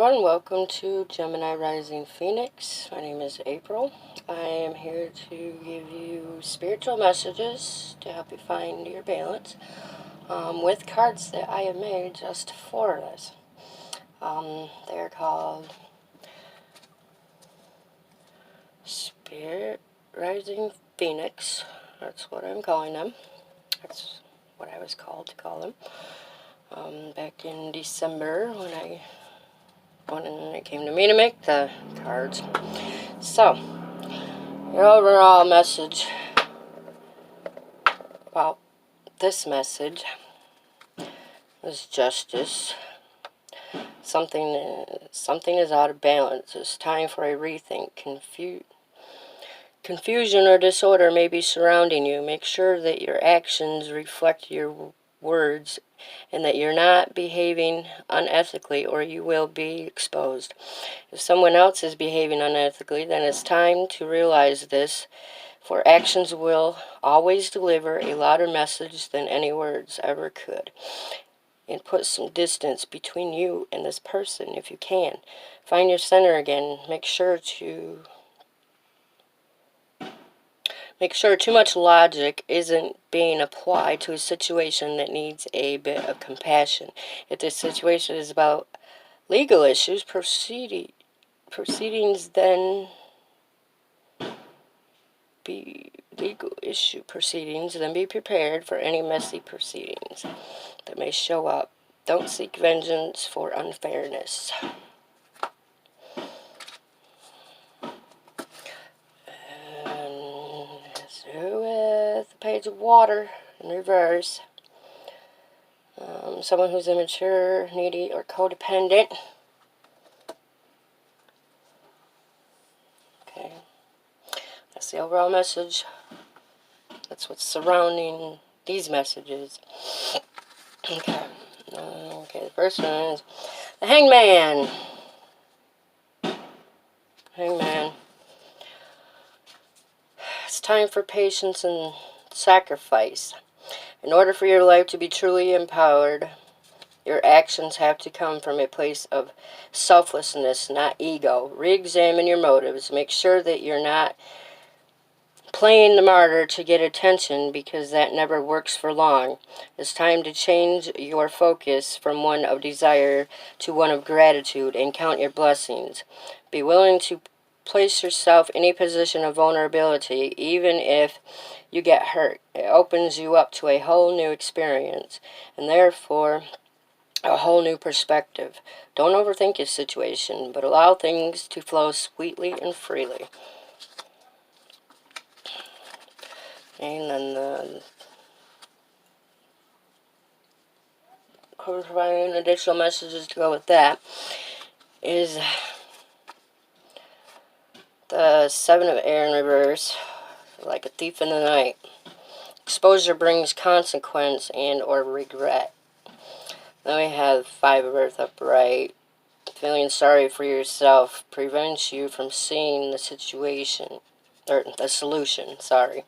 everyone, welcome to Gemini Rising Phoenix. My name is April. I am here to give you spiritual messages to help you find your balance with cards that I have made just for this. They're called Spirit Rising Phoenix. That's what I'm calling them. That's what I was called to call them. Back in December when it came to me to make the cards. So, your overall message about this message is justice. Something is out of balance. It's time for a rethink. Confusion or disorder may be surrounding you. Make sure that your actions reflect your words and that you're not behaving unethically or you will be exposed. If someone else is behaving unethically, then it's time to realize this, for actions will always deliver a louder message than any words ever could. And put some distance between you and this person if you can. Find your center again. Make sure too much logic isn't being applied to a situation that needs a bit of compassion. If this situation is about legal issues, proceedings, then be prepared for any messy proceedings that may show up. Don't seek vengeance for unfairness. With the Page of Water in reverse. Someone who's immature, needy, or codependent. Okay. That's the overall message. That's what's surrounding these messages. Okay. The first one is the Hangman. Hangman. It's time for patience and sacrifice. In order for your life to be truly empowered, your actions have to come from a place of selflessness, not ego. Re-examine your motives. Make sure that you're not playing the martyr to get attention, because that never works for long. It's time to change your focus from one of desire to one of gratitude and count your blessings. Be willing to place yourself in a position of vulnerability, even if you get hurt. It opens you up to a whole new experience, and therefore a whole new perspective. Don't overthink your situation, but allow things to flow sweetly and freely. And then providing additional messages to go with that is the Seven of Air in reverse, like a thief in the night. Exposure brings consequence and or regret. Then we have Five of Earth upright. Feeling sorry for yourself prevents you from seeing the situation, or the solution, sorry.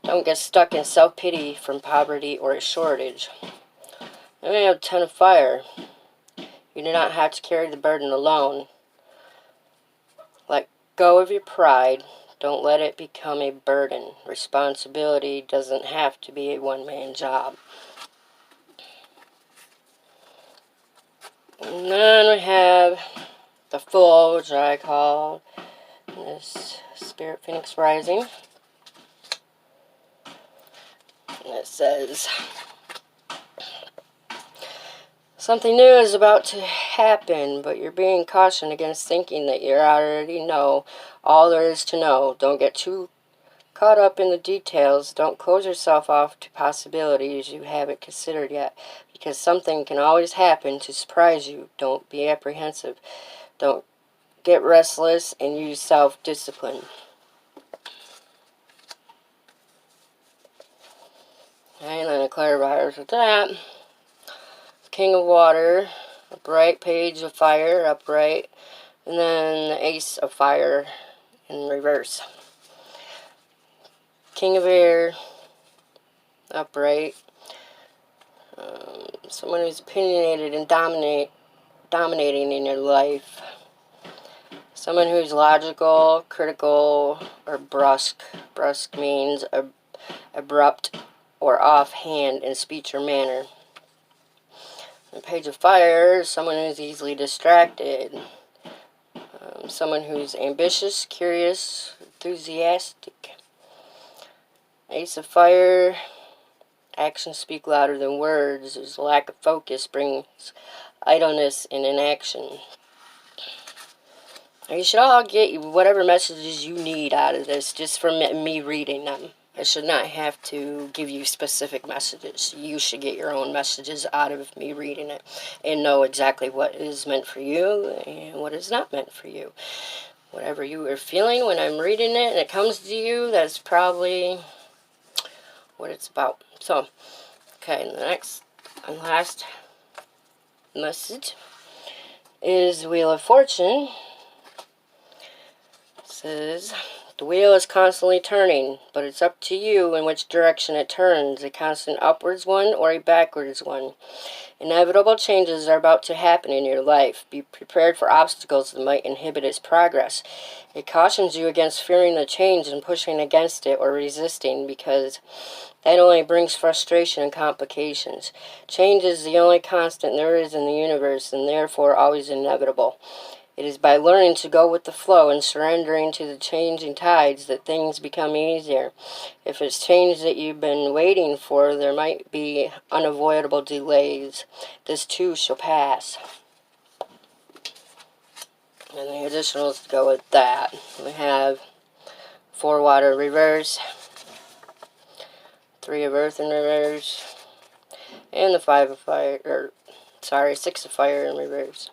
Don't get stuck in self-pity from poverty or a shortage. Then we have Ten of Fire. You do not have to carry the burden alone. Let go of your pride. Don't let it become a burden. Responsibility doesn't have to be a one-man job. And then we have the Fool, which I call this Spirit Phoenix Rising. And it says, something new is about to happen, but you're being cautioned against thinking that you already know all there is to know. Don't get too caught up in the details. Don't close yourself off to possibilities you haven't considered yet, because something can always happen to surprise you. Don't be apprehensive. Don't get restless, and use self-discipline. And then a clarifiers with that. King of Water, upright. Page of Fire, upright. And then the Ace of Fire in reverse. King of Air, upright. Someone who's opinionated and dominating in your life. Someone who's logical, critical, or brusque. Brusque means abrupt or offhand in speech or manner. The Page of Fire is someone who's easily distracted. Someone who's ambitious, curious, enthusiastic. Ace of Fire, actions speak louder than words. There's lack of focus brings idleness and inaction. You should all get whatever messages you need out of this just from me reading them. I should not have to give you specific messages. You should get your own messages out of me reading it and know exactly what is meant for you and what is not meant for you. Whatever you are feeling when I'm reading it and it comes to you, that's probably what it's about. So, okay, the next and last message is Wheel of Fortune. It says, the wheel is constantly turning, but it's up to you in which direction it turns, a constant upwards one or a backwards one. Inevitable changes are about to happen in your life. Be prepared for obstacles that might inhibit its progress. It cautions you against fearing the change and pushing against it or resisting, because that only brings frustration and complications. Change is the only constant there is in the universe, and therefore always inevitable. It is by learning to go with the flow and surrendering to the changing tides that things become easier. If it's change that you've been waiting for, there might be unavoidable delays. This too shall pass. And the additionals to go with that. We have 4 water reverse, 3 of earth in reverse, and the 5 of fire, 6 of fire in reverse.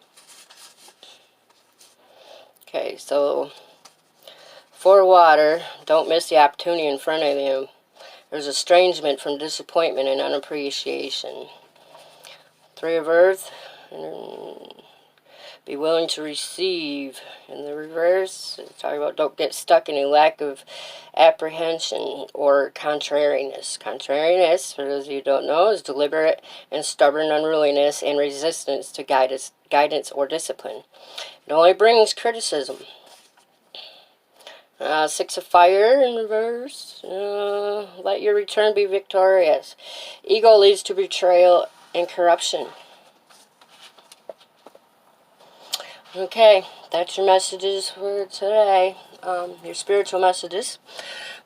Okay, so 4 water, don't miss the opportunity in front of you. There's estrangement from disappointment and unappreciation. 3 of earth, be willing to receive. In the reverse, talking about don't get stuck in a lack of apprehension or contrariness. Contrariness, for those of you who don't know, is deliberate and stubborn unruliness and resistance to guidance or discipline. It only brings criticism. 6 of fire in reverse. Let your return be victorious. Ego leads to betrayal and corruption. Okay, that's your messages for today. Your spiritual messages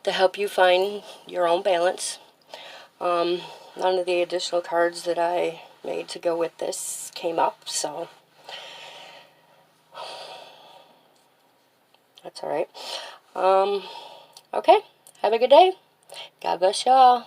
to help you find your own balance. None of the additional cards that I made to go with this came up, so that's alright. Okay, have a good day. God bless y'all.